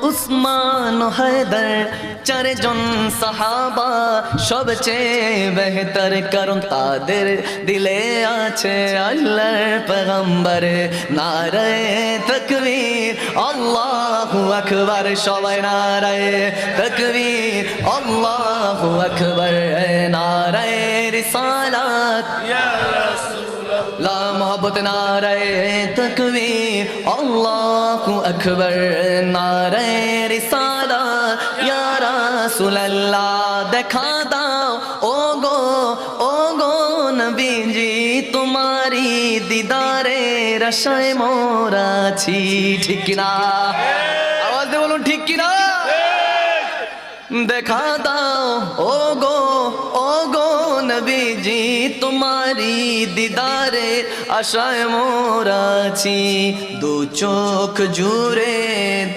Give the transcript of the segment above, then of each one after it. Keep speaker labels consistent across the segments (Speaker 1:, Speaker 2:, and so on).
Speaker 1: উসমান ও হায়দার, চারজন সাহাবা সবচেয়ে বেহতর, কারণ তাদের দিলে আছে আল্লাহর পয়গম্বর। নারায়ে তাকবীর, আল্লাহু আকবার, সবাই নারায়ে তাকবীর, আল্লাহু আকবার। নারায়ে রিসালাত ইয়া রাসূলুল্লাহ, মোহাব্বত নারায়ে তাকবীর, আল্লাহু আকবার। নারায়ে রিসালাত ইয়া রাসূলুল্লাহ, দেখা দাও ও গো নবীজি, তোমারি দিদারে আশায় মোরা আছি। ঠিক কিনা? আওয়াজ দিয়ে বলুন ঠিক কিনা? দেখা দাও ও গো নবীজি, তোমারি দিদারে আশায় মোরা আছি। দু চোখ জুড়ে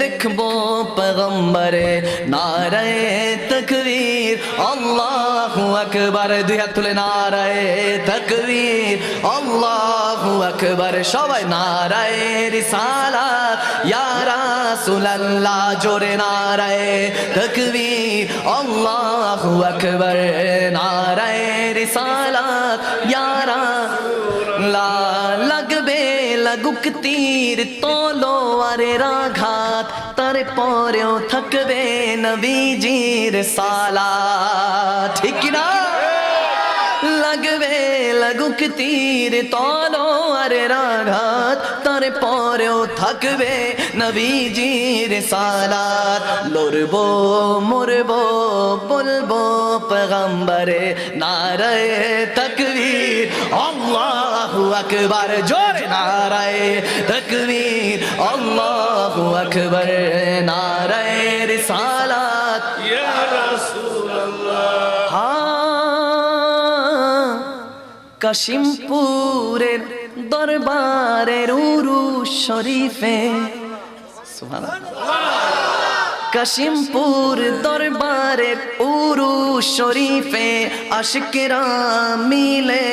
Speaker 1: দেখবো পয়গম্বরে। নারায়ে তাকবীর, আল্লাহু আকবার, দুই হাত তুলে নারায়ে তাকবীর, আল্লাহু আকবার। সবাই নারায়ে রিসালাত ইয়া রাসূলুল্লাহ, জোরে নারায়ে তাকবীর, আল্লাহু আকবার। নারায়ে রিসালাত ইয়া রাসূলুল্লাহ, লাগবে লাগুক তীর তলোয়ারের আঘাত, তারপরেও থাকবে নবীজির সালাত। ঠিক কিনা? লাগবে লাগুক তীর তলোয়ারের আঘাত, তারপরেও থাকবে নবীজির সালাত। লড়বো মরবো বলবো পয়গম্বরে। নারায়ে তাকবীর, আল্লাহু আকবার, জোরে নারায়ে তাকবীর, আল্লাহু আকবার। নারায়ে রিসালাত ইয়া রাসূলুল্লাহ। কাশিমপুরের দরবারের উরুস শরীফে, কাশিমপুর দরবারের উরুস শরীফে, আশিকেরা মিলে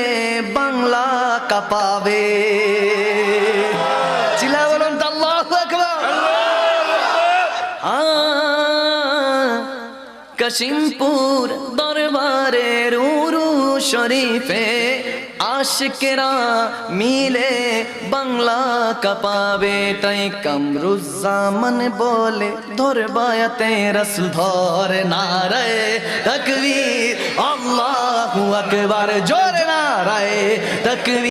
Speaker 1: বাংলা কাঁপাবে। চিল্লা বলুন তো আল্লাহু আকবার। কাশিমপুর দরবারের উরুস শরীফে, আশিকেরা মিলে বাংলা কাঁপাবে। তাই কামরুজ্জামান বলে ধরবায়াতে রাসূল ধর। নারায়ে তাকবীর, আল্লাহু আকবার, জোরে নারায়ে তাকবীর।